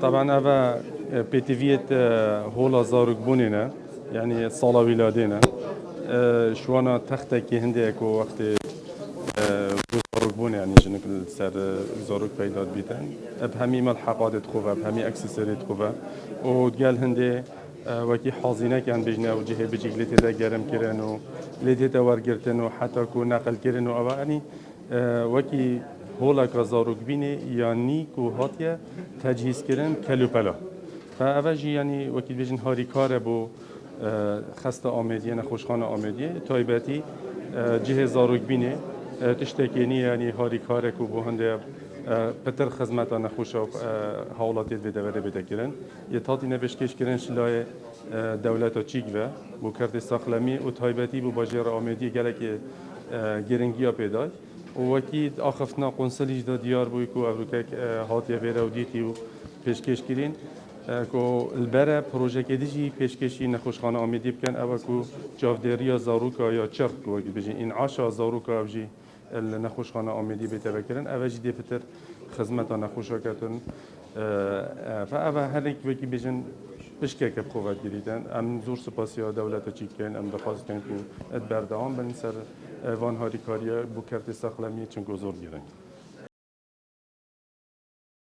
طبعا أبا بيتيفيت هولا زاروك بونينا يعني صالة ولادينا شوانا تختك هندي اكو وقت زاروك بون يعني جنك سر زاروك بيداد بيتن بهمي ملحقات تخوفا بهمي اكسسوري تخوفا وتقال هندي وكي حاضنه كان بجنا وجهه بجيك لتي دا گرم كرن و لتي دا ورگرتن و حتى كو نقل كرن و أبا يعني وكي هولا كزاروك بيني يعني كو هاتيا تجهيز كرن كلوبلا فأوجي يعني وكي بيجن هاري كاره بو خسته آمدیه نخوشخانه آمدیه تایبتی جه زاروک بینه تشتکینی یعنی هاری کاره کو بو هنده پتر خدمت نخوش حوالاتی بده وره بده کرن یه تاتی نبشکش کرن شلای دولت و چیک و بو کرد ساخلمی و تایبتی بو باجر آمدیه گله که گرنگیا پیدای و وکی آخفتنا قنصلیج دا دیار بوی کو اوروکک هاتیه وره و دیتی و پیشکش کرین کو البره پروژه کدیجی پیشکشی نخوشخانه آمیدی بکن اما کو جافدریا زاروکا یا چرخ کو بجین این عاشا زاروکا بجی نخوشخانه آمیدی بتوکرن اوجی دی فتر خدمت نخوشاکتن فاوا هر یک وکی بجین بشکه که بخواد گریدن ام زور سپاسیا دولت چی کن ام دخواست کن کو ادبردام بن سر وان هاری کاریا بو کرت استقلامی چون گذار گیرن